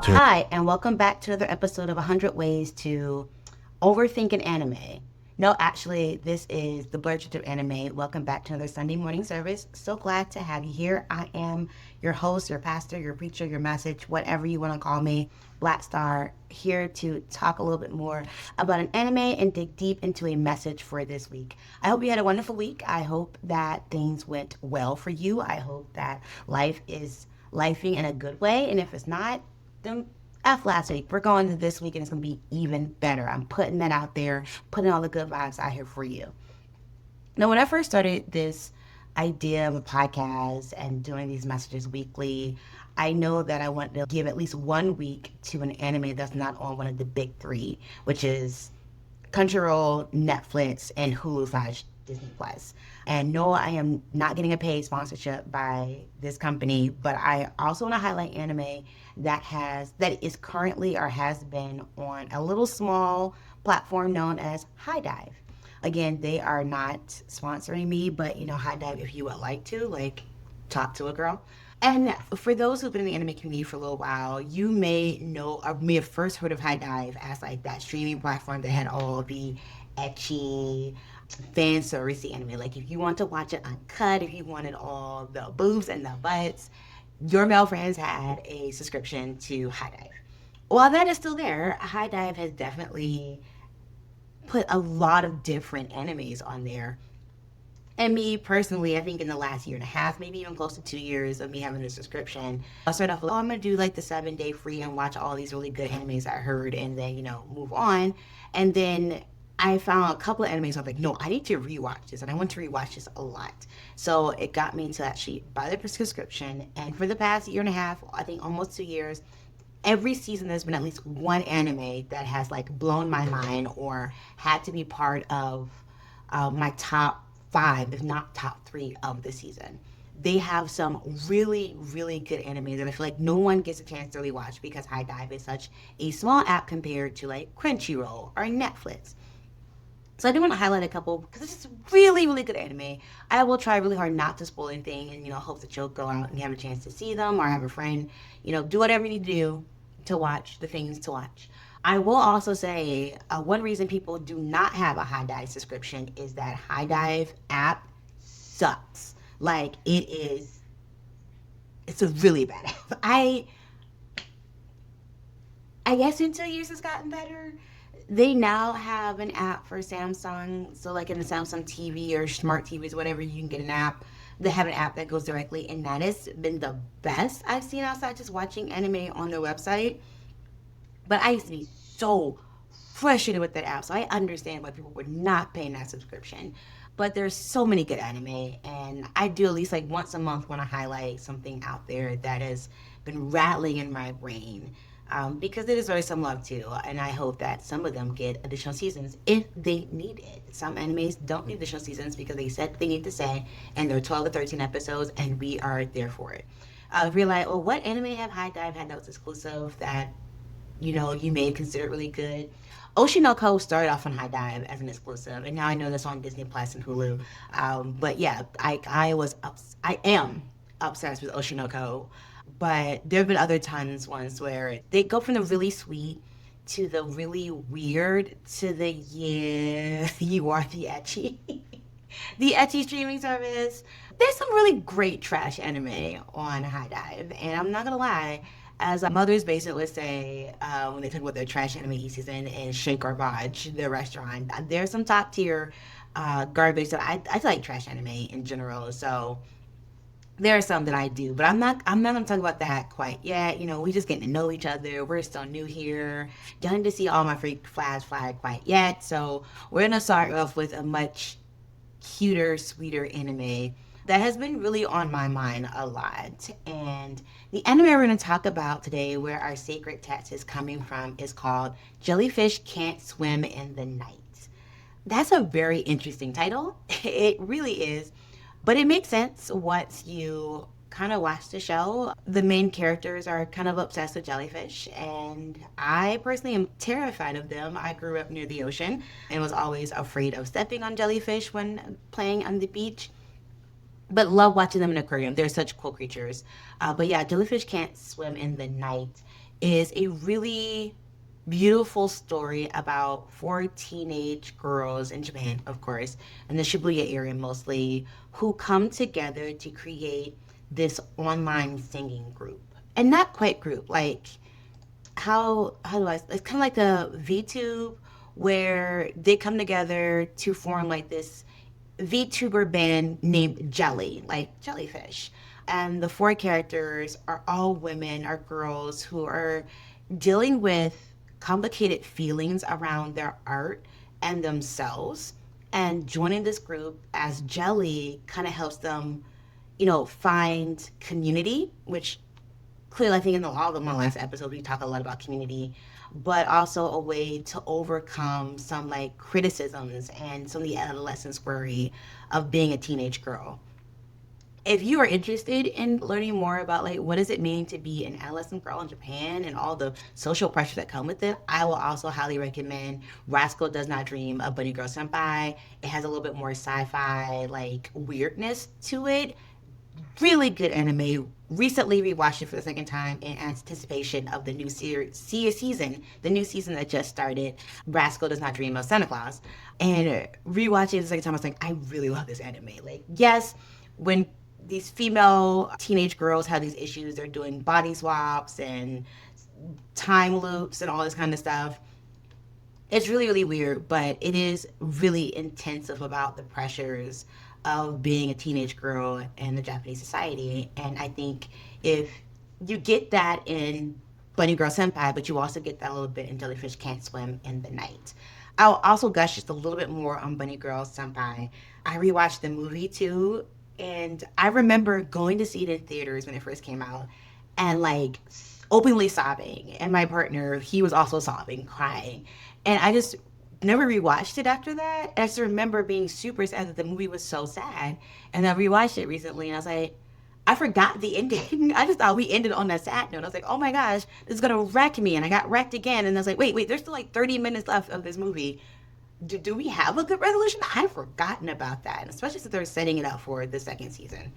Hi, and welcome back to another episode of 100 Ways to Overthink an Anime. No, actually, this is the Blerd of Anime. Welcome back to another Sunday morning service. So glad to have you here. I am your host, your pastor, your preacher, your message, whatever you want to call me, Black Star, here to talk a little bit more about an anime and dig deep into a message for this week. I hope you had a wonderful week. I hope that things went well for you. I hope that life is lifing in a good way. And if it's not, then F last week. We're going to this week and it's going to be even better. I'm putting that out there, putting all the good vibes out here for you. Now, when I first started this idea of a podcast and doing these messages weekly, I know that I want to give at least 1 week to an anime that's not on one of the big three, which is Crunchyroll, Netflix, and Hulu / Disney Plus. And no, I am not getting a paid sponsorship by this company, but I also want to highlight anime that is currently or has been on a little small platform known as High Dive. Again, they are not sponsoring me, but High Dive, if you would like to, talk to a girl. And for those who've been in the anime community for a little while, you may know or may have first heard of High Dive as that streaming platform that had all the ecchi, fan servicey anime. Like if you want to watch it uncut, if you wanted all the boobs and the butts, your male friends had a subscription to High Dive. While that is still there, High Dive has definitely put a lot of different animes on there. And me personally, I think in the last year and a half, maybe even close to 2 years of me having a subscription, I started off with, I'm going to do the 7-day free and watch all these really good animes I heard and then, move on. And then I found a couple of animes. I was like, no, I need to rewatch this. And I want to rewatch this a lot. So it got me to actually buy the subscription. And for the past year and a half, I think almost 2 years, every season there's been at least one anime that has blown my mind or had to be part of my top 5, if not top 3 of the season. They have some really, really good animes that I feel like no one gets a chance to really watch because High Dive is such a small app compared to Crunchyroll or Netflix. So I do want to highlight a couple because this is really, really good anime. I will try really hard not to spoil anything and, hope that you'll go out and have a chance to see them or have a friend, do whatever you need to do to watch the things to watch. I will also say one reason people do not have a High Dive subscription is that High Dive app sucks. It's a really bad app. I guess in 2 years it's gotten better. They now have an app for Samsung. So in the Samsung TV or smart TVs, whatever, you can get an app. They have an app that goes directly, and that has been the best I've seen outside just watching anime on their website. But I used to be so frustrated with that app, so I understand why people were not paying that subscription. But there's so many good anime, and I do at least once a month want to highlight something out there that has been rattling in my brain. Because it deserves some love too, and I hope that some of them get additional seasons if they need it. Some animes don't need additional seasons because they said they need to say, and they're 12 to 13 episodes, and we are there for it. If you're like, oh, what anime have High Dive had notes exclusive that you may consider really good? Oshinoko started off on High Dive as an exclusive, and now I know that's on Disney Plus and Hulu. But yeah, I am obsessed with Oshinoko. But there have been other times ones where they go from the really sweet to the really weird to the you are the ecchi. The ecchi streaming service. There's some really great trash anime on High Dive, and I'm not gonna lie, as Mother's Basement would say when they talk about their trash anime season and Shake Garbage, their restaurant, there's some top tier garbage that I like trash anime in general. So there are some that I do, but I'm not gonna talk about that quite yet. We just getting to know each other. We're still new here. Don't need to see all my freak flags flag quite yet. So we're gonna start off with a much cuter, sweeter anime that has been really on my mind a lot. And the anime we're gonna talk about today, where our sacred text is coming from, is called Jellyfish Can't Swim in the Night. That's a very interesting title. It really is. But it makes sense once you kind of watch the show. The main characters are kind of obsessed with jellyfish, and I personally am terrified of them. I grew up near the ocean and was always afraid of stepping on jellyfish when playing on the beach. But love watching them in an aquarium. They're such cool creatures. But yeah, Jellyfish Can't Swim in the Night is a really beautiful story about four teenage girls in Japan, of course, in the Shibuya area mostly, who come together to create this online singing group. And not quite group, like how do I? It's kind of like the VTube where they come together to form like this VTuber band named Jelly, like jellyfish. And the four characters are all women, are girls who are dealing with complicated feelings around their art and themselves. And joining this group as Jelly kind of helps them, find community, which clearly I think in all of my last episodes we talk a lot about community, but also a way to overcome some like criticisms and some of the adolescence worry of being a teenage girl. If you are interested in learning more about like what does it mean to be an adolescent girl in Japan and all the social pressures that come with it, I will also highly recommend Rascal Does Not Dream of Bunny Girl Senpai. It has a little bit more sci-fi like weirdness to it. Really good anime. Recently rewatched it for the second time in anticipation of the new season, the new season that just started. Rascal Does Not Dream of Santa Claus, and rewatching it the second time, I was like, I really love this anime. Like, yes, when these female teenage girls have these issues, they're doing body swaps and time loops and all this kind of stuff. It's really, really weird, but it is really intensive about the pressures of being a teenage girl in the Japanese society. And I think if you get that in Bunny Girl Senpai, but you also get that a little bit in Jellyfish Can't Swim in the Night. I'll also gush just a little bit more on Bunny Girl Senpai. I rewatched the movie too, and I remember going to see it in theaters when it first came out and like openly sobbing. And my partner, he was also sobbing, crying. And I just never rewatched it after that. I just remember being super sad that the movie was so sad. And I rewatched it recently and I was like, I forgot the ending. I just thought we ended on that sad note. I was like, oh my gosh, this is gonna wreck me. And I got wrecked again. And I was like, wait, there's still like 30 minutes left of this movie. Do we have a good resolution? I've forgotten about that. And especially since they're setting it up for the second season.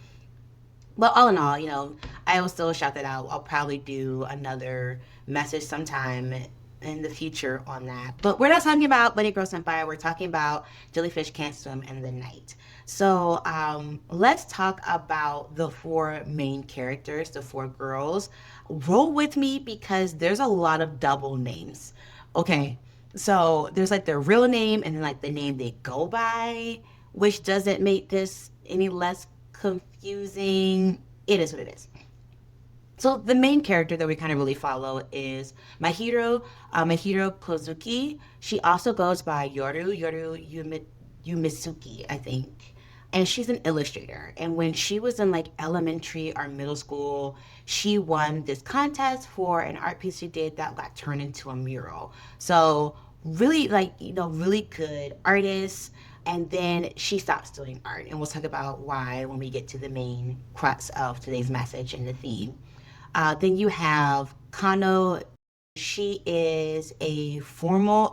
But all in all, I will still shout that out. I'll probably do another message sometime in the future on that. But we're not talking about Bunny Girl Senpai. We're talking about Jellyfish Can't Swim in the Night. So let's talk about the four main characters, the four girls. Roll with me because there's a lot of double names. Okay, so there's like their real name and then like the name they go by, which doesn't make this any less confusing. It is what it is. So the main character that we kind of really follow is Mahiro Kozuki. She also goes by Yumisuki, I think. And she's an illustrator. And when she was in like elementary or middle school, she won this contest for an art piece she did that got turned into a mural. So really like, really good artist. And then she stops doing art. And we'll talk about why when we get to the main crux of today's message and the theme. Then you have Kano. She is former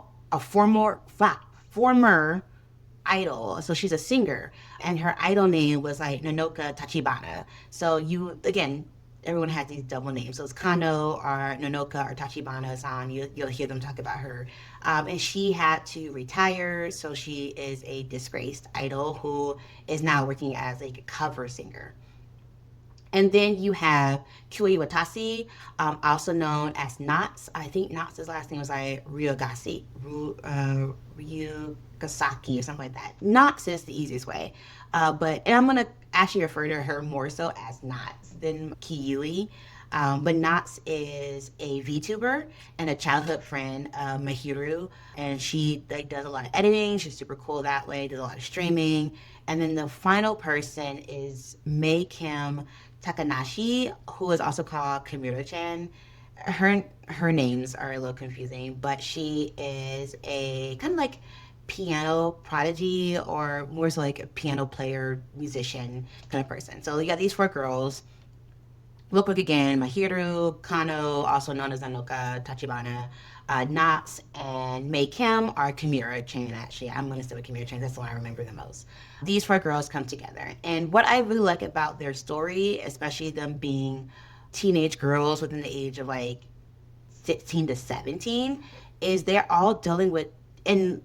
idol. So she's a singer, and her idol name was like Nonoka Tachibana. So again, everyone has these double names. So it's Kano or Nonoka or Tachibana-san. You'll hear them talk about her. And she had to retire, so she is a disgraced idol who is now working as a cover singer. And then you have Kyui Watasi, also known as Knots. I think Knots' last name was like Ryugasaki or something like that. Knots is the easiest way. And I'm going to actually refer to her more so as Knots than Kyui. But Knots is a VTuber and a childhood friend of Mahiru. And she does a lot of editing. She's super cool that way, does a lot of streaming. And then the final person is May Kim Takanashi, who is also called Kamura-chan. Her names are a little confusing, but she is a kind of like piano prodigy or more so like a piano player, musician kind of person. So you got these four girls. Real quick again, Mahiru, Kano, also known as Anoka, Tachibana, Knots, and May Kim are Kimura-chan, actually. I'm going to say with Kimura-chan, that's the one I remember the most. These four girls come together. And what I really like about their story, especially them being teenage girls within the age of like 16 to 17 is they're all dealing with, and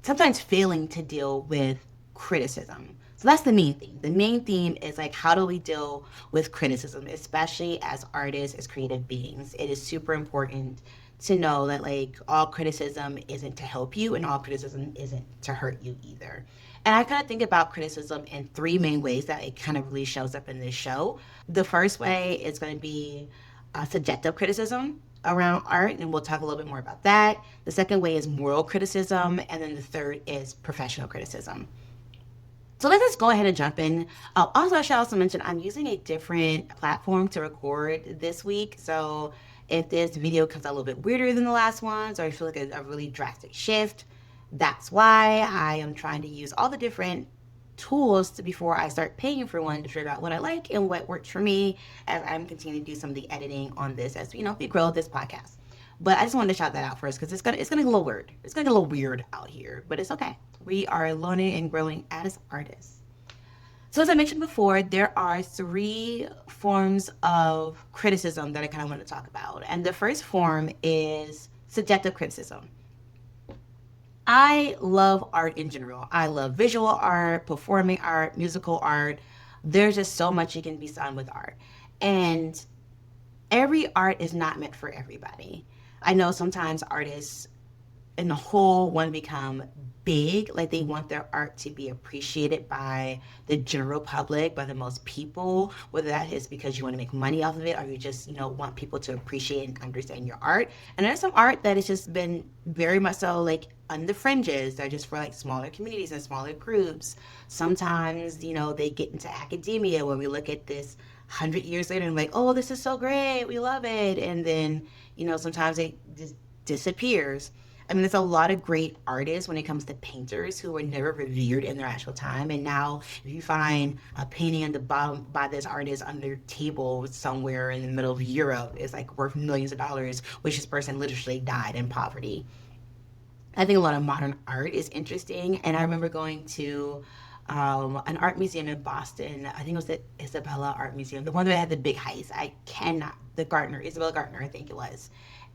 sometimes failing to deal with, criticism. So that's the main theme. The main theme is like, how do we deal with criticism, especially as artists, as creative beings? It is super important to know that like all criticism isn't to help you and all criticism isn't to hurt you either. And I kind of think about criticism in three main ways that it kind of really shows up in this show. The first way is going to be subjective criticism around art, and we'll talk a little bit more about that. The second way is moral criticism, and then the third is professional criticism. So let's just go ahead and jump in. Also, I should also mention I'm using a different platform to record this week. So if this video comes out a little bit weirder than the last ones, or I feel like a really drastic shift, that's why I am trying to use all the different tools before I start paying for one to figure out what I like and what works for me as I'm continuing to do some of the editing on this as we grow this podcast. But I just wanted to shout that out first because it's gonna get a little weird. It's gonna get a little weird out here, but it's okay. We are learning and growing as artists. So as I mentioned before, there are three forms of criticism that I kind of want to talk about. And the first form is subjective criticism. I love art in general. I love visual art, performing art, musical art. There's just so much you can be done with art. And every art is not meant for everybody. I know sometimes artists in the whole want to become big, like they want their art to be appreciated by the general public, by the most people, whether that is because you want to make money off of it or you just, want people to appreciate and understand your art. And there's some art that has just been very much so like on the fringes. They're just for like smaller communities and smaller groups. Sometimes, they get into academia where we look at this 100 years later and like, oh, this is so great, we love it. And then, sometimes it just disappears. I mean, there's a lot of great artists when it comes to painters who were never revered in their actual time. And now if you find a painting on the bottom by this artist on their table somewhere in the middle of Europe, it's like worth millions of dollars, which this person literally died in poverty. I think a lot of modern art is interesting. And I remember going to an art museum in Boston. I think it was the Isabella Art Museum, the one that had the big heist. Isabella Gardner, I think it was.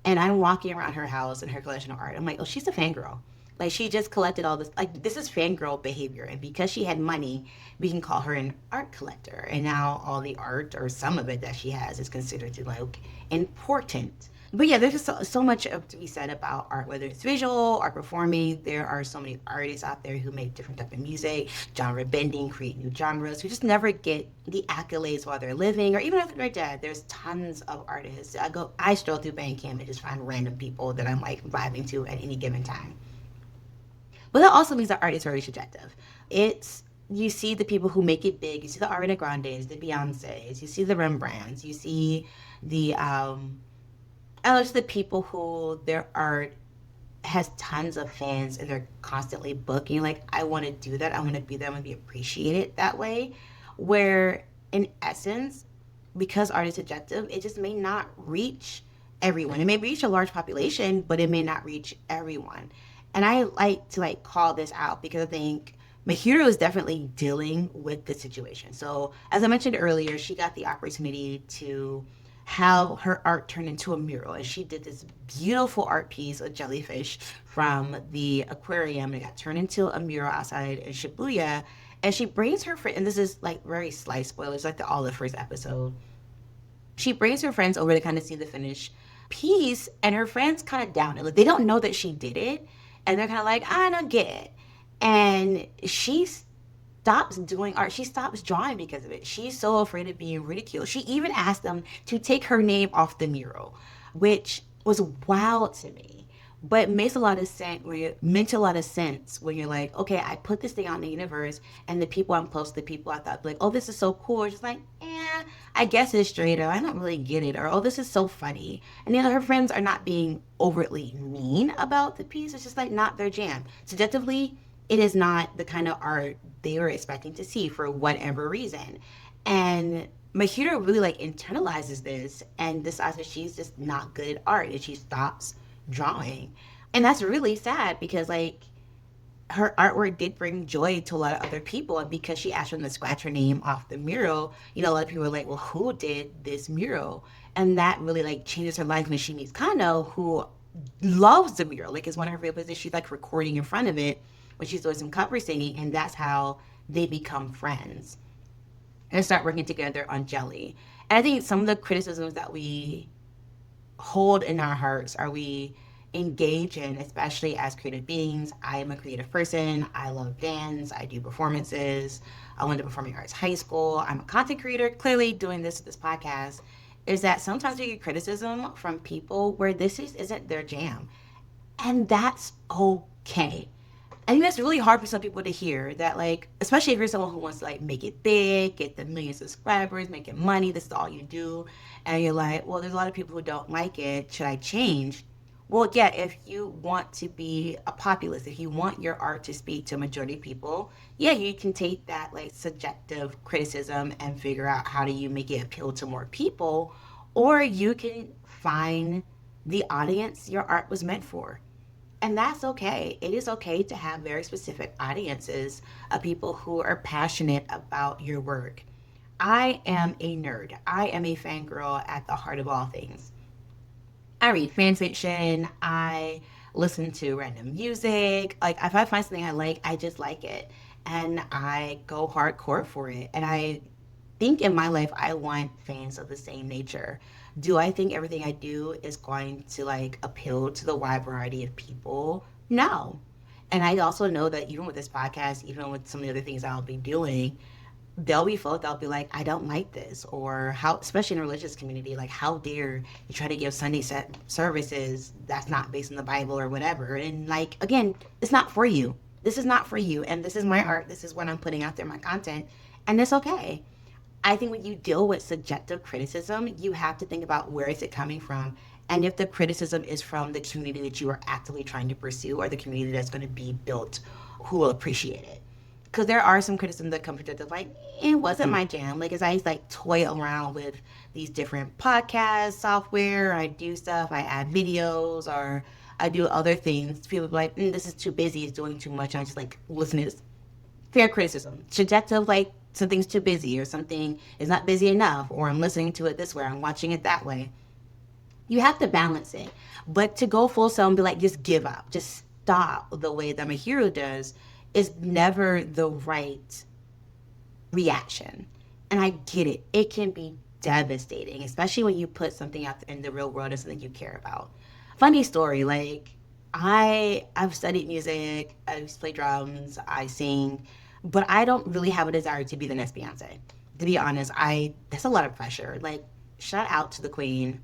And I'm walking around her house and her collection of art. I'm like, oh, she's a fangirl. Like, she just collected all this. Like, this is fangirl behavior. And because she had money, we can call her an art collector. And now all the art, or some of it that she has, is considered to, like, important. But yeah, there's just so much to be said about art, whether it's visual or performing. There are so many artists out there who make different type of music, genre bending, create new genres, who just never get the accolades while they're living, or even after they're dead. There's tons of artists. I stroll through Bandcamp and just find random people that I'm like vibing to at any given time. But that also means that art is very subjective. You see the people who make it big. You see the Ariana Grandes, the Beyoncés. You see the Rembrandts. You see the just the people who their art has tons of fans and they're constantly booking. Like, I want to do that. I want to be there. I want to be appreciated that way. Where in essence, because art is subjective, it just may not reach everyone. It may reach a large population, but it may not reach everyone. And I like to call this out because I think Mahiro is definitely dealing with the situation. So as I mentioned earlier, she got the opportunity to have her art turned into a mural. And she did this beautiful art piece of jellyfish from the aquarium. And it got turned into a mural outside in Shibuya. And she brings her friend, and this is like very slight spoilers, like all the first episode. She brings her friends over to kind of see the finished piece, and her friends kind of down it. Like, they don't know that she did it. And they're kind of like, I don't get it. And she stops doing art. She stops drawing because of it. She's so afraid of being ridiculed. She even asked them to take her name off the mural, which was wild to me, but makes a lot of sense. Meant a lot of sense when you're like, okay, I put this thing out in the universe, and the people I'm close to, the people I thought like, oh, this is so cool. It's just like, I guess it's straight, or I don't really get it, or oh, this is so funny. And her friends are not being overtly mean about the piece. It's just like not their jam. Subjectively, it is not the kind of art they were expecting to see for whatever reason. And Mahiro really internalizes this and decides that she's just not good at art and she stops drawing. And that's really sad because her artwork did bring joy to a lot of other people. And because she asked them to scratch her name off the mural, a lot of people were like, well, who did this mural? And that really like changes her life when she meets Kano, who loves the mural. Like it's one of her favorite places. She's like recording in front of it when she's doing some cover singing, and that's how they become friends and start working together on JELEE. And I think some of the criticisms that we hold in our hearts are we engage in, especially as creative beings. I am a creative person. I love dance. I do performances. I went to performing arts high school. I'm a content creator, clearly doing this podcast. Is that sometimes we get criticism from people where isn't their jam. And that's okay. I think that's really hard for some people to hear that, like, especially if you're someone who wants to, like, make it big, get the million subscribers, making money, this is all you do. And you're like, well, there's a lot of people who don't like it. Should I change? Well, yeah, if you want to be a populist, if you want your art to speak to a majority of people, yeah, you can take that, like, subjective criticism and figure out how do you make it appeal to more people. Or you can find the audience your art was meant for. And that's okay. It is okay to have very specific audiences of people who are passionate about your work. I am a nerd. I am a fangirl at the heart of all things. I read fan fiction. I listen to random music. Like, if I find something I like, I just like it. And I go hardcore for it. And I think in my life, I want fans of the same nature. Do I think everything I do is going to like appeal to the wide variety of people? No. And I also know that even with this podcast, even with some of the other things I'll be doing, there'll be folks that'll be like, I don't like this, or how, especially in the religious community, like, how dare you try to give Sunday set services that's not based on the Bible or whatever. And like, again, it's not for you. This is not for you. And this is my art. This is what I'm putting out there, my content. And it's okay. I think when you deal with subjective criticism, you have to think about where is it coming from, and if the criticism is from the community that you are actively trying to pursue, or the community that's going to be built who will appreciate it. Because there are some criticisms that come from just like, it wasn't my jam. Like, as I like toy around with these different podcast software, I do stuff, I add videos, or I do other things. People be like, this is too busy, it's doing too much. And I just like listen to this. Fair criticism. Subjective, like, something's too busy, or something is not busy enough, or I'm listening to it this way, or I'm watching it that way. You have to balance it. But to go full sell and be like, just give up, just stop the way that my hero does, is never the right reaction. And I get it. It can be devastating, especially when you put something out in the real world as something you care about. Funny story, like, I've studied music, I used to play drums, I sing, but I don't really have a desire to be the next Beyonce. To be honest, that's a lot of pressure. Like, shout out to the queen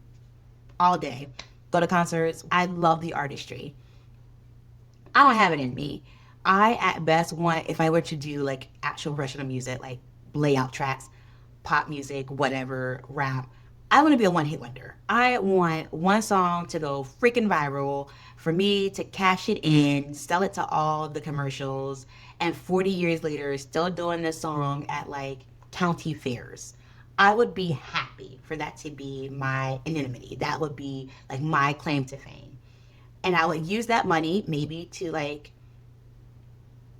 all day. Go to concerts. I love the artistry. I don't have it in me. I at best want, if I were to do like actual professional music, like layout tracks, pop music, whatever, rap, I want to be a one-hit wonder. I want one song to go freaking viral, for me to cash it in, sell it to all the commercials, and 40 years later, still doing this song at like county fairs. I would be happy for that to be my anonymity. That would be like my claim to fame. And I would use that money maybe to like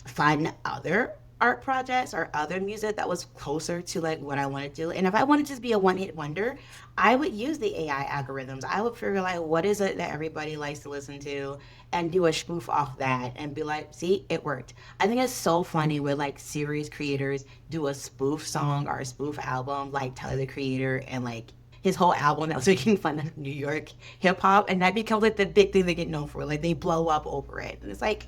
find other art projects or other music that was closer to like what I wanted to do. And if I wanted to just be a one-hit wonder, I would use the AI algorithms. I would figure like what is it that everybody likes to listen to and do a spoof off that and be like, see, it worked. I think it's so funny when like series creators do a spoof song or a spoof album, like Tyler the Creator and like his whole album that was making fun of New York hip hop, and that becomes like the big thing they get known for. Like they blow up over it. And it's like,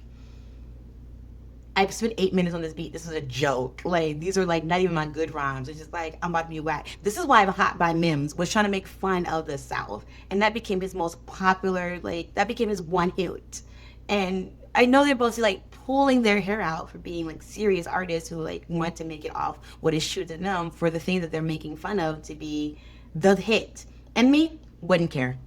I've spent 8 minutes on this beat. This is a joke. Like, these are like not even my good rhymes. It's just like, I'm about to be whack. This is why I'm Hot by Mims was trying to make fun of the South. And that became his most popular, like, that became his one hit. And I know they're both like pulling their hair out for being like serious artists who like want to make it off what is true to them for the thing that they're making fun of to be the hit. And me, wouldn't care.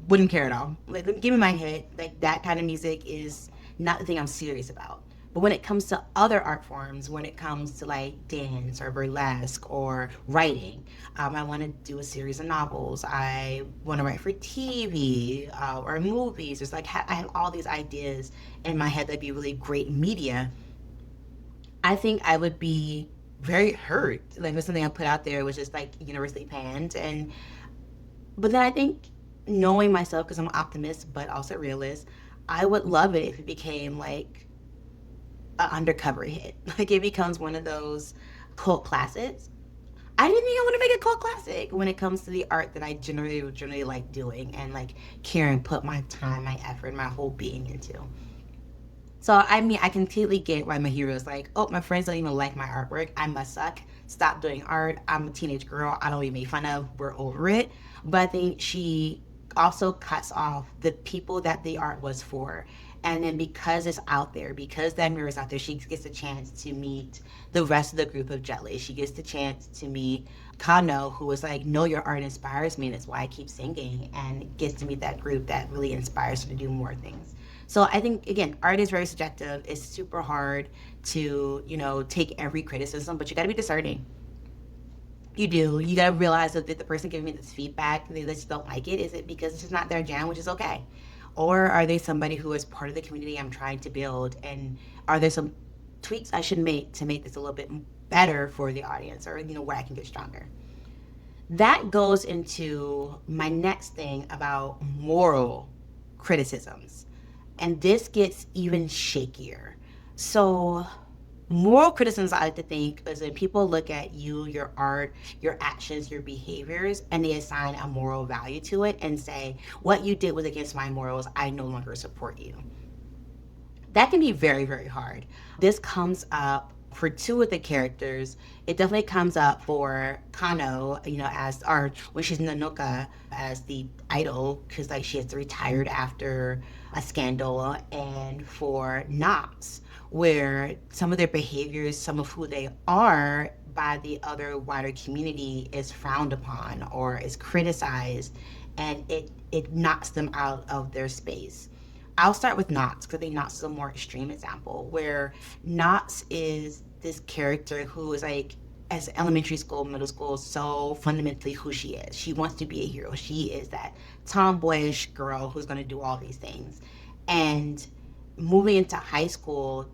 Wouldn't care at all. Like, give me my hit. Like, that kind of music is not the thing I'm serious about. But when it comes to other art forms, when it comes to like dance or burlesque or writing, I want to do a series of novels. I want to write for TV or movies. There's like I have all these ideas in my head that'd be really great media. I think I would be very hurt. Like if something I put out there was just like universally panned, and but then I think knowing myself, because I'm an optimist but also realist, I would love it if it became like an undercover hit. Like it becomes one of those cult classics. I didn't think I want to make a cult classic when it comes to the art that I generally like doing and like care and put my time, my effort, my whole being into. So I mean, I completely get why my hero is like, oh, my friends don't even like my artwork. I must suck. Stop doing art. I'm a teenage girl. I don't be made fun of. We're over it. But I think she also cuts off the people that the art was for. And then because it's out there, because that mirror is out there, she gets a chance to meet the rest of the group of JELEE. She gets the chance to meet Kano, who was like, no, your art inspires me, and that's why I keep singing, and gets to meet that group that really inspires her to do more things. So I think again, art is very subjective. It's super hard to, take every criticism, but you got to be discerning. You do. You got to realize that the person giving me this feedback, they just don't like it. Is it because it's just not their jam, which is okay? Or are they somebody who is part of the community I'm trying to build? And are there some tweaks I should make to make this a little bit better for the audience, or, where I can get stronger? That goes into my next thing about moral criticisms. And this gets even shakier. So, moral criticisms, I like to think, is when people look at you, your art, your actions, your behaviors, and they assign a moral value to it and say, what you did was against my morals. I no longer support you. That can be very, very hard. This comes up for two of the characters. It definitely comes up for Kano, as or when she's Nanoka as the idol, because like she has retired after a scandal, and for Knox, where some of their behaviors, some of who they are by the other wider community is frowned upon or is criticized, and it knocks them out of their space. I'll start with Knox because I think Knox is a more extreme example where Knox is this character who is like, as elementary school, middle school, so fundamentally who she is. She wants to be a hero. She is that tomboyish girl who's going to do all these things. And moving into high school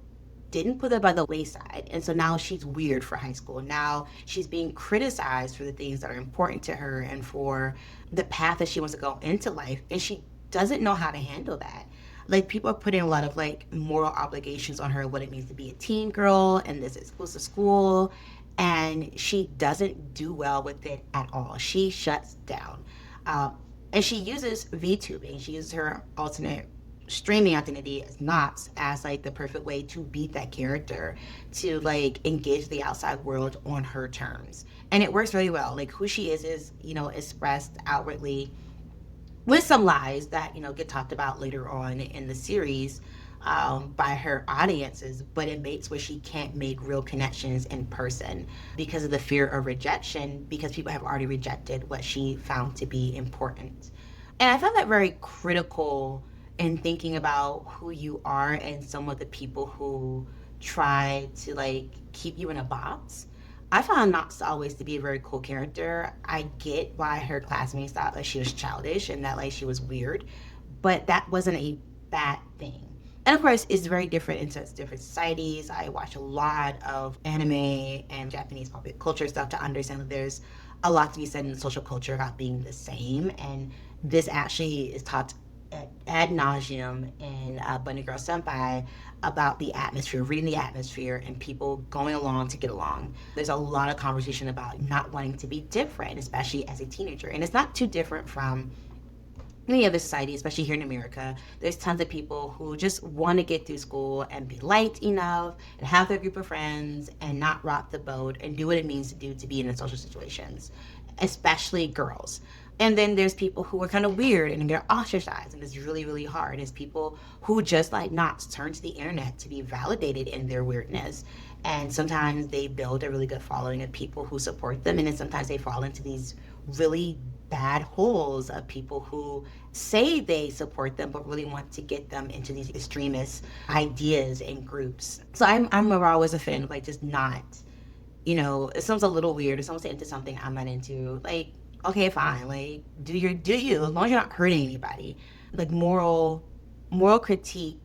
didn't put her by the wayside. And so now she's weird for high school. Now she's being criticized for the things that are important to her and for the path that she wants to go into life. And she doesn't know how to handle that. Like people are putting a lot of like moral obligations on her, what it means to be a teen girl and this exclusive school, and she doesn't do well with it at all. She shuts down, and she uses VTubing. She uses her alternate streaming identity as Knox as like the perfect way to beat that character, to like engage the outside world on her terms, and it works really well. Like who she is expressed outwardly with some lies that get talked about later on in the series by her audiences, but it makes where she can't make real connections in person because of the fear of rejection, because people have already rejected what she found to be important. And I found that very critical in thinking about who you are and some of the people who try to like keep you in a box. I found Knox always to be a very cool character. I get why her classmates thought that she was childish and that like she was weird, but that wasn't a bad thing. And of course, it's very different in different societies. I watch a lot of anime and Japanese popular culture stuff to understand that there's a lot to be said in the social culture about being the same. And this actually is taught ad nauseum in Bunny Girl Senpai about the atmosphere, reading the atmosphere, and people going along to get along. There's a lot of conversation about not wanting to be different, especially as a teenager. And it's not too different from any other society, especially here in America. There's tons of people who just want to get through school and be liked enough and have their group of friends and not rock the boat and do what it means to do to be in social situations, especially girls. And then there's people who are kind of weird and they're ostracized, and it's really, really hard. There's people who, just like Knox, turn to the internet to be validated in their weirdness. And sometimes they build a really good following of people who support them, and then sometimes they fall into these really bad holes of people who say they support them, but really want to get them into these extremist ideas and groups. So I'm always a fan of like just not, it sounds a little weird. If someone's into something I'm not into, like, okay, fine, like do you, as long as you're not hurting anybody. Like moral critique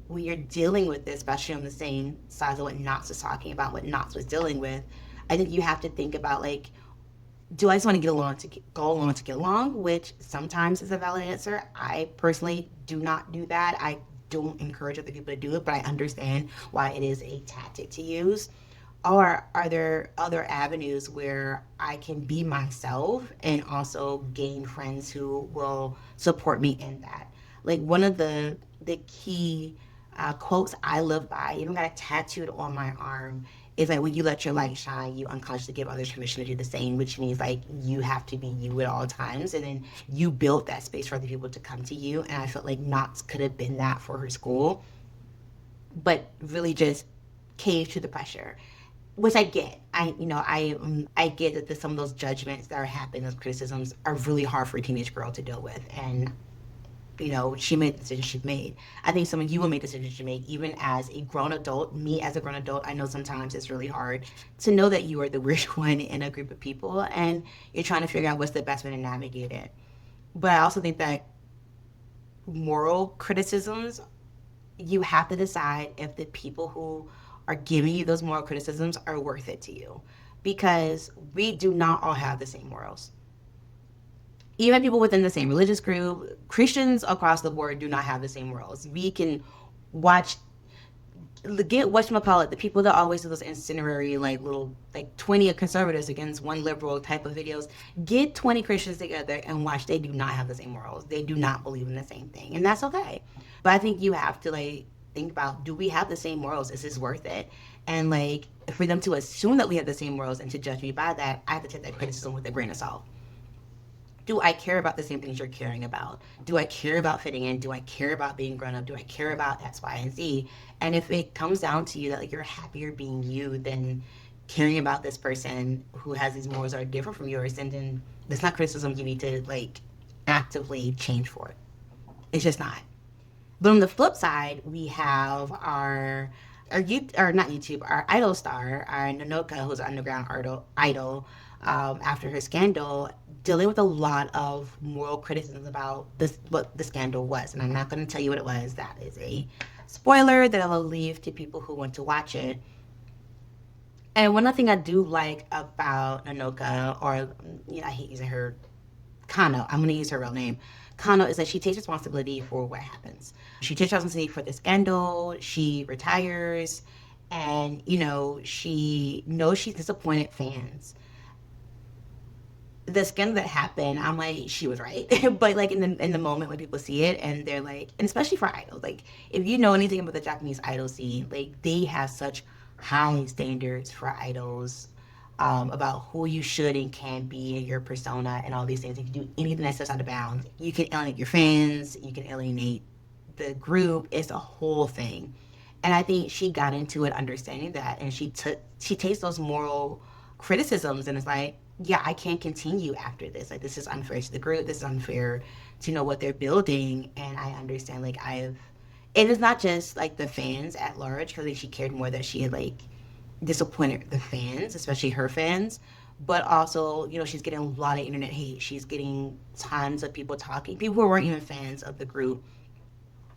when you're dealing with this, especially on the same size of what Knox was talking about, what Knox was dealing with, I think you have to think about like, do I just want to go along to get along, which sometimes is a valid answer. I personally do not do that. I don't encourage other people to do it, but I understand why it is a tactic to use. Or are there other avenues where I can be myself and also gain friends who will support me in that? Like one of the key quotes I live by, even got it tattooed on my arm, is like when you let your light shine, you unconsciously give others permission to do the same, which means like you have to be you at all times. And then you build that space for other people to come to you. And I felt like Knox could have been that for her school, but really just cave to the pressure, which I get. I get that some of those judgments that are happening, those criticisms, are really hard for a teenage girl to deal with. And she made the decision she made. I think some of you will make decisions you make, even as a grown adult. Me as a grown adult, I know sometimes it's really hard to know that you are the weird one in a group of people, and you're trying to figure out what's the best way to navigate it. But I also think that moral criticisms, you have to decide if the people who are giving you those moral criticisms are worth it to you, because we do not all have the same morals. Even people within the same religious group, Christians across the board do not have the same morals. We can watch, get whatchamacallit, the people that always do those incendiary, like little, like 20 conservatives against one liberal type of videos. Get 20 Christians together and watch. They do not have the same morals. They do not believe in the same thing. And that's okay. But I think you have to like think about, do we have the same morals? Is this worth it? And like, for them to assume that we have the same morals and to judge me by that, I have to take that criticism with a grain of salt. Do I care about the same things you're caring about? Do I care about fitting in? Do I care about being grown up? Do I care about X, Y, and Z? And if it comes down to you that like you're happier being you than caring about this person who has these morals that are different from yours, then that's not criticism you need to like actively change for it. It's just not. But on the flip side, we have not YouTube, our idol star, our Nanoka, who's an underground idol, after her scandal, dealing with a lot of moral criticisms about what the scandal was. And I'm not going to tell you what it was. That is a spoiler that I will leave to people who want to watch it. And one other thing I do like about Nanoka, or I hate using her, Kano, I'm going to use her real name. Kano, is that she takes responsibility for what happens. She takes responsibility for the scandal. She retires, and she knows she's disappointed fans. The scandal that happened, I'm like, she was right. But like in the moment when people see it and they're like, and especially for idols, like if you know anything about the Japanese idol scene, like they have such high standards for idols, about who you should and can be in your persona and all these things. If you do anything that steps out of bounds, you can alienate your fans, you can alienate the group. It's a whole thing. And I think she got into it understanding that, and she takes those moral criticisms and it's like, yeah, I can't continue after this. Like, this is unfair to the group. This is unfair to what they're building. And I understand, like, it is not just like the fans at large, because like, she cared more that she had like disappointed the fans, especially her fans, but also, she's getting a lot of internet hate. She's getting tons of people who weren't even fans of the group,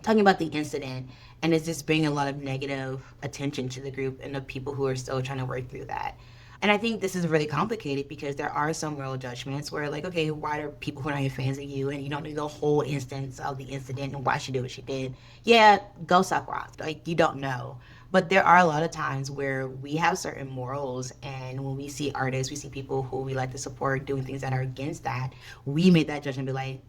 talking about the incident, and it's just bringing a lot of negative attention to the group and the people who are still trying to work through that. And I think this is really complicated because there are some moral judgments where, like, okay, why are people who are not even fans of you and you don't know the whole instance of the incident and why she did what she did? Yeah, go suck rocks. Like, you don't know. But there are a lot of times where we have certain morals, and when we see artists, we see people who we like to support doing things that are against that, we make that judgment, be like,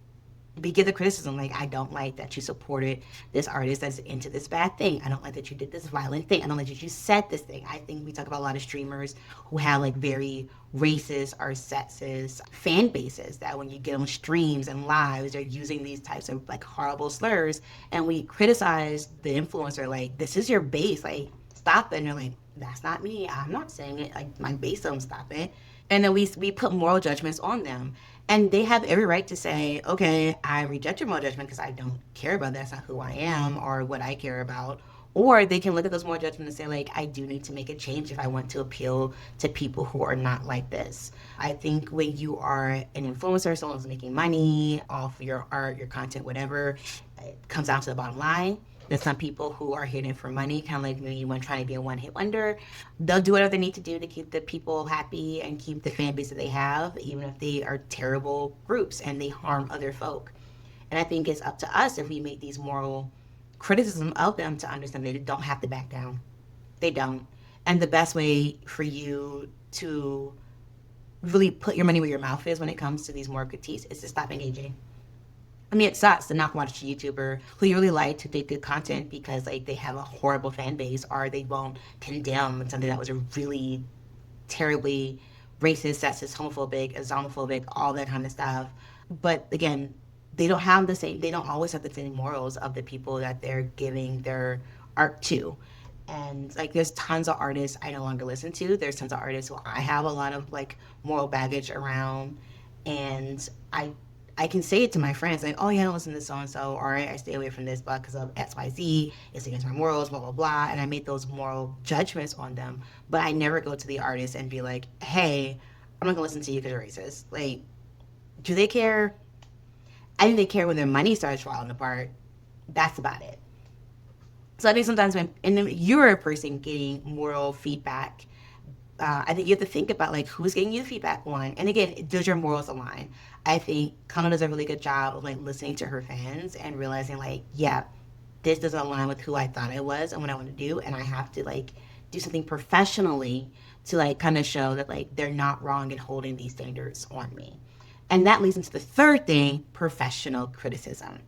we give the criticism, like, I don't like that you supported this artist that's into this bad thing. I don't like that you did this violent thing. I don't like that you said this thing. I think we talk about a lot of streamers who have like very racist or sexist fan bases, that when you get on streams and lives, they're using these types of like horrible slurs, and we criticize the influencer, like, this is your base, like, stop it. And they're like, that's not me. I'm not saying it. Like, my base don't stop it. And then we put moral judgments on them. And they have every right to say, okay, I reject your moral judgment because I don't care about that. That's not who I am or what I care about. Or they can look at those moral judgments and say, like, I do need to make a change if I want to appeal to people who are not like this. I think when you are an influencer, someone who's making money off your art, your content, whatever, it comes down to the bottom line. There's some people who are hitting for money, kind of like me when trying to be a one-hit wonder. They'll do whatever they need to do to keep the people happy and keep the fan base that they have, even if they are terrible groups and they harm other folk. And I think it's up to us if we make these moral criticism of them to understand they don't have to back down. They don't. And the best way for you to really put your money where your mouth is when it comes to these moral critiques is to stop engaging. I mean, it sucks to not watch a YouTuber who you really like to make good content because like they have a horrible fan base or they won't condemn something that was a really terribly racist, sexist, homophobic, Islamophobic, all that kind of stuff. But again, they don't have the same. They don't always have the same morals of the people that they're giving their art to. And like, there's tons of artists I no longer listen to. There's tons of artists who I have a lot of like moral baggage around, and I can say it to my friends, like, oh, yeah, I don't listen to so and so, or I stay away from this because of XYZ, it's against my morals, blah, blah, blah. And I make those moral judgments on them. But I never go to the artist and be like, hey, I'm not going to listen to you because you're racist. Like, do they care? I think they care when their money starts falling apart. That's about it. So I think sometimes when and you're a person getting moral feedback, I think you have to think about like who's getting you the feedback one, and again, does your morals align? I think Kana does a really good job of like listening to her fans and realizing like, yeah, this doesn't align with who I thought I was and what I want to do, and I have to like do something professionally to like kind of show that like they're not wrong in holding these standards on me. And that leads into the third thing, professional criticism.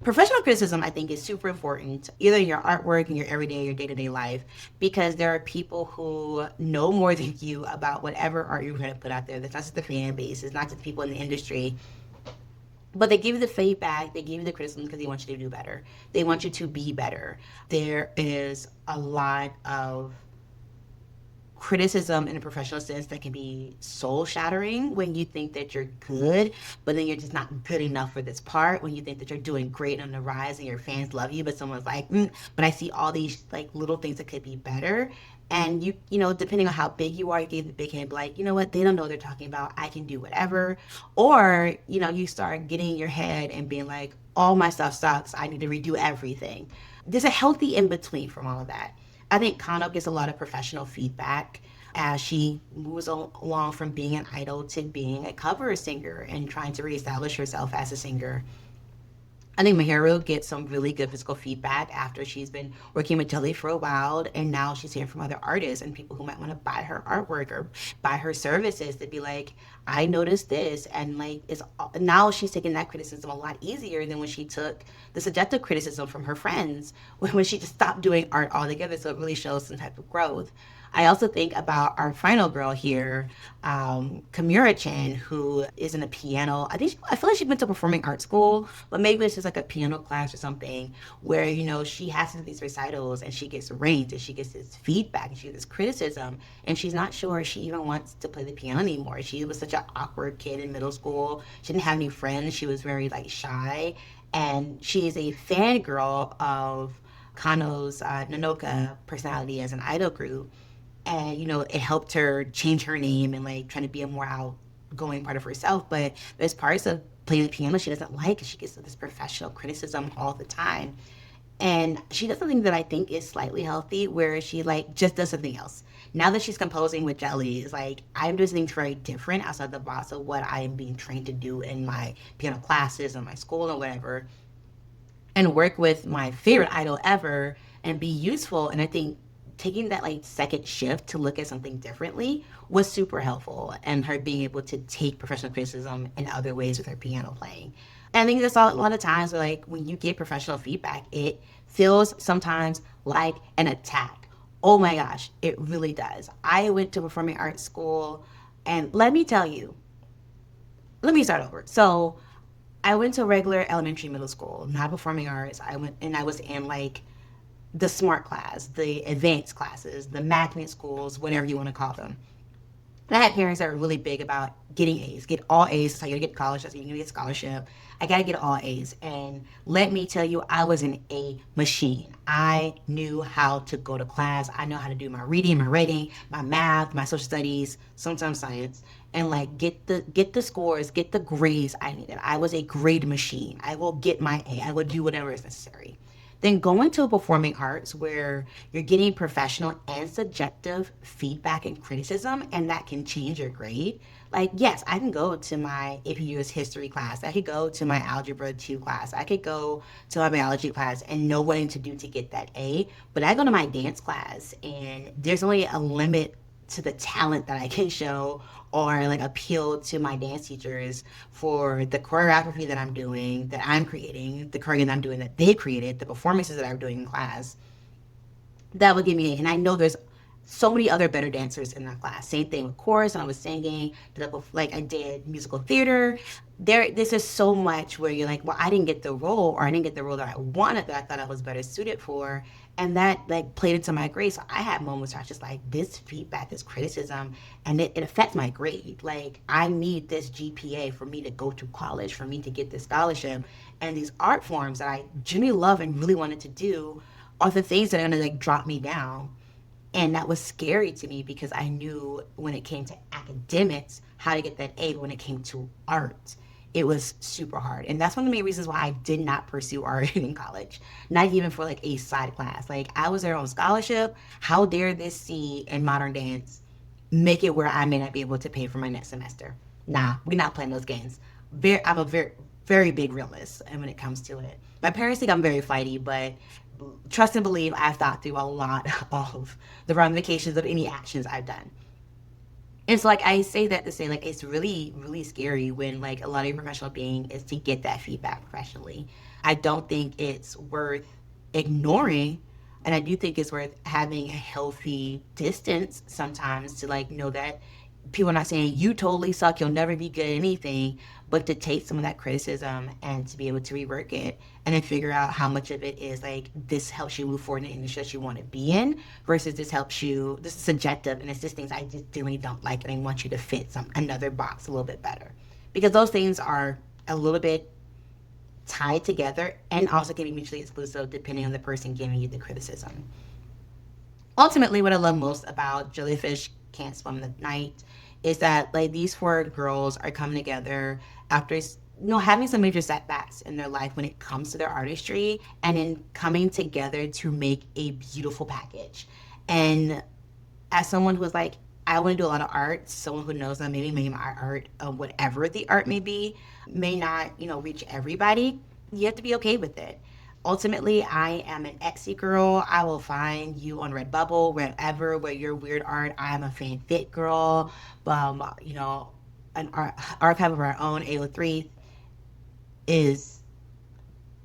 Professional criticism, I think, is super important, either in your artwork, in your everyday, your day-to-day life, because there are people who know more than you about whatever art you're going to put out there. That's not just the fan base, it's not just people in the industry. But they give you the feedback, they give you the criticism because they want you to do better. They want you to be better. There is a lot of criticism in a professional sense that can be soul shattering when you think that you're good, but then you're just not good enough for this part. When you think that you're doing great on the rise and your fans love you, but someone's like, but I see all these like little things that could be better. And you know, depending on how big you are, you give the big hand, like, you know what, they don't know what they're talking about. I can do whatever. Or, you know, you start getting in your head and being like, all my stuff sucks. I need to redo everything. There's a healthy in between from all of that. I think Kano gets a lot of professional feedback as she moves along from being an idol to being a cover singer and trying to reestablish herself as a singer. I think Mahiru gets some really good physical feedback after she's been working with JELEE for a while, and now she's hearing from other artists and people who might want to buy her artwork or buy her services to be like, I noticed this, and like it's now she's taking that criticism a lot easier than when she took the subjective criticism from her friends when she just stopped doing art altogether. So it really shows some type of growth. I also think about our final girl here, Kamura Chan, who is in a piano. I feel like she went to performing art school, but maybe it's just like a piano class or something where, you know, she has to do these recitals and she gets ranked and she gets this feedback and she gets this criticism, and she's not sure she even wants to play the piano anymore. She was such an awkward kid in middle school. She didn't have any friends. She was very like shy, and she is a fangirl of Kano's Nanoka personality as an idol group. And you know, it helped her change her name and like trying to be a more outgoing part of herself. But there's parts of playing the piano she doesn't like, and she gets this professional criticism all the time. And she does something that I think is slightly healthy, where she like just does something else. Now that she's composing with JELEE, it's like I'm doing something very different outside the box of what I am being trained to do in my piano classes and my school or whatever, and work with my favorite idol ever and be useful. And I think taking that like second shift to look at something differently was super helpful, and her being able to take professional criticism in other ways with her piano playing. And I think there's a lot of times where like when you get professional feedback, it feels sometimes like an attack. Oh my gosh, it really does. I went to performing arts school, and let me tell you, let me start over. So I went to regular elementary middle school, not performing arts. I went and I was in like the smart class, the advanced classes, the magnet schools, whatever you want to call them. And I had parents that were really big about getting A's, get all A's. That's how you get to college. That's how you get a scholarship. I got to get all A's. And let me tell you, I was an A machine. I knew how to go to class. I know how to do my reading, my writing, my math, my social studies, sometimes science, and like get the scores, get the grades I needed. I was a grade machine. I will get my A. I will do whatever is necessary. Then going to performing arts where you're getting professional and subjective feedback and criticism, and that can change your grade. Like, yes, I can go to my APU's history class. I could go to my algebra 2 class. I could go to my biology class and know what to do to get that A. But I go to my dance class, and there's only a limit to the talent that I can show or like appeal to my dance teachers for the choreography that I'm doing, that I'm creating, the choreography that I'm doing that they created, the performances that I'm doing in class. That would give me, and I know there's so many other better dancers in that class. Same thing with chorus, and I was singing, like I did musical theater. This is so much where you're like, well, I didn't get the role, or I didn't get the role that I wanted, that I thought I was better suited for, and that like played into my grade. So I had moments where I was just like, this feedback, this criticism, and it affects my grade. Like I need this GPA for me to go to college, for me to get this scholarship, and these art forms that I genuinely love and really wanted to do are the things that are gonna like drop me down. And that was scary to me because I knew when it came to academics how to get that A, but when it came to art, it was super hard. And that's one of the main reasons why I did not pursue art in college, not even for like a side class. Like I was there on scholarship. How dare this C in modern dance make it where I may not be able to pay for my next semester? Nah, we're not playing those games. I'm a very big realist, and when it comes to it, my parents think I'm very fighty, but trust and believe I've thought through a lot of the ramifications of any actions I've done. And so like I say that to say like it's really, really scary when like a lot of your professional being is to get that feedback professionally. I don't think it's worth ignoring, and I do think it's worth having a healthy distance sometimes to like know that people are not saying you totally suck, you'll never be good at anything, but to take some of that criticism and to be able to rework it and then figure out how much of it is like this helps you move forward in the industry that you want to be in versus this is subjective and it's just things I just really don't like and I want you to fit another box a little bit better. Because those things are a little bit tied together and also can be mutually exclusive depending on the person giving you the criticism. Ultimately, what I love most about Jellyfish Can't Swim the Night is that like these four girls are coming together after having some major setbacks in their life when it comes to their artistry and in coming together to make a beautiful package. And as someone who is like, I want to do a lot of art, someone who knows that maybe my art, whatever the art may be, may not, reach everybody, you have to be okay with it. Ultimately, I am an Etsy girl. I will find you on Redbubble, wherever, where your weird art. I am a fanfic girl. An archive of our own, AO3, is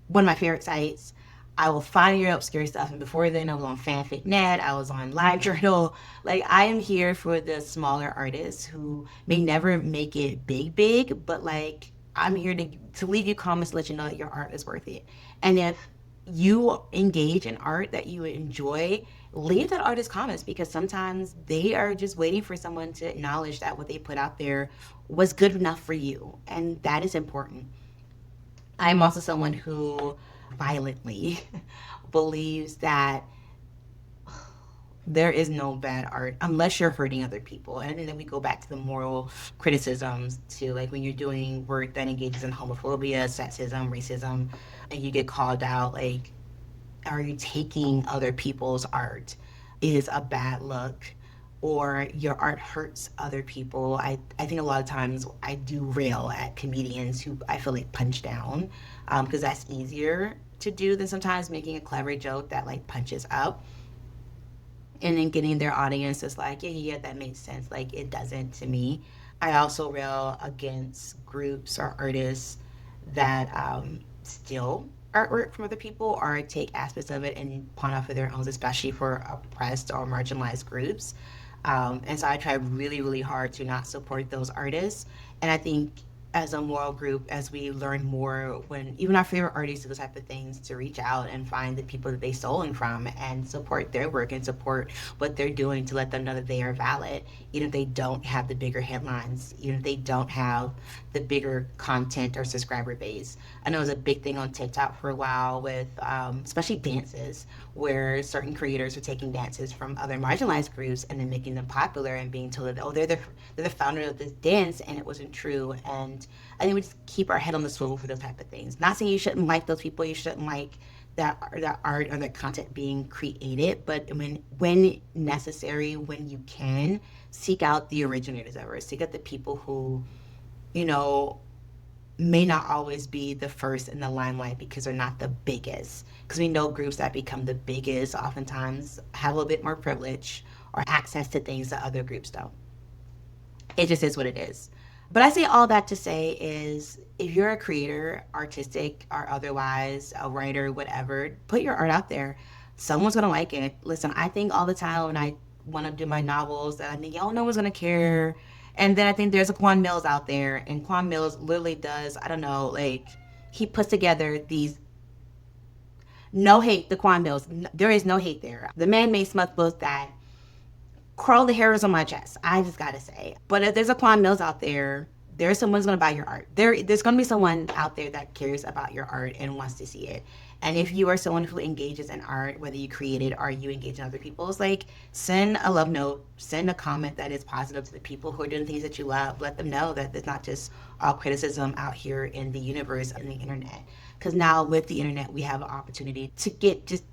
one of my favorite sites. I will find your obscure stuff. And before then, I was on FanficNet. I was on LiveJournal. Like, I am here for the smaller artists who may never make it big, but like, I'm here to leave you comments to let you know that your art is worth it. And if you engage in art that you enjoy, leave that artist comments because sometimes they are just waiting for someone to acknowledge that what they put out there was good enough for you. And that is important. I'm also someone who violently believes that there is no bad art unless you're hurting other people. And then we go back to the moral criticisms to like when you're doing work that engages in homophobia, sexism, racism, and you get called out, like, are you taking other people's art? Is a bad look, or your art hurts other people. I think a lot of times I do rail at comedians who I feel like punch down because that's easier to do than sometimes making a clever joke that like punches up and then getting their audience is like, yeah, that makes sense. Like, it doesn't to me. I also rail against groups or artists that steal artwork from other people or take aspects of it and pawn off of their own, especially for oppressed or marginalized groups. And so I try really, really hard to not support those artists. And I think as a moral group, as we learn more, when even our favorite artists do those type of things, to reach out and find the people that they stolen from and support their work and support what they're doing, to let them know that they are valid, even if they don't have the bigger headlines, even if they don't have the bigger content or subscriber base. I know it was a big thing on TikTok for a while with especially dances, where certain creators are taking dances from other marginalized groups and then making them popular and being told that, oh, they're the founder of this dance, and it wasn't true. And I think we just keep our head on the swivel for those type of things. Not saying you shouldn't like those people, you shouldn't like that art or that content being created, but when necessary, when you can, seek out the originators of it. Seek out the people who, you know, may not always be the first in the limelight because they're not the biggest. Because we know groups that become the biggest oftentimes have a little bit more privilege or access to things that other groups don't. It just is what it is. But I say all that to say is, if you're a creator, artistic or otherwise, a writer, whatever, put your art out there. Someone's going to like it. Listen, I think all the time when I want to do my novels that I think, oh, no one's going to care. And then I think there's a Quan Mills out there, and Quan Mills literally does, I don't know, like, he puts together these, no hate to Quan Mills. There is no hate there. The man made smut books that curl the hairs on my chest, I just gotta say. But if there's a Quan Mills out there, there's someone's gonna buy your art. There's gonna be someone out there that cares about your art and wants to see it. And if you are someone who engages in art, whether you create it or you engage in other people's, like, send a love note, send a comment that is positive to the people who are doing things that you love. Let them know that there's not just all criticism out here in the universe and the internet. Because now with the internet, we have an opportunity to get just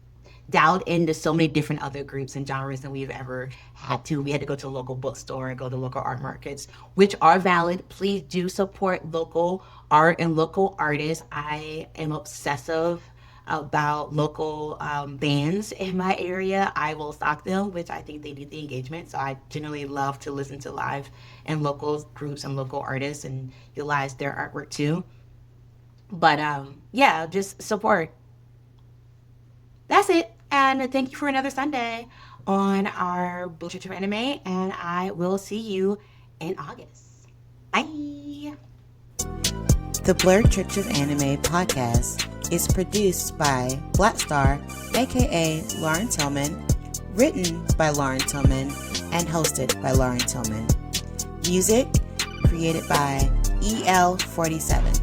dialed into so many different other groups and genres than we've ever had to. We had to go to a local bookstore and go to local art markets, which are valid. Please do support local art and local artists. I am obsessive about local bands in my area. I will stalk them, which I think they need the engagement. So I generally love to listen to live and local groups and local artists and utilize their artwork too. But yeah, just support. That's it. And thank you for another Sunday on our Bullshit of Anime. And I will see you in August. Bye. The Blerd Church of Anime podcast is produced by Black Star, aka Lauren Tillman, written by Lauren Tillman, and hosted by Lauren Tillman. Music created by EL47.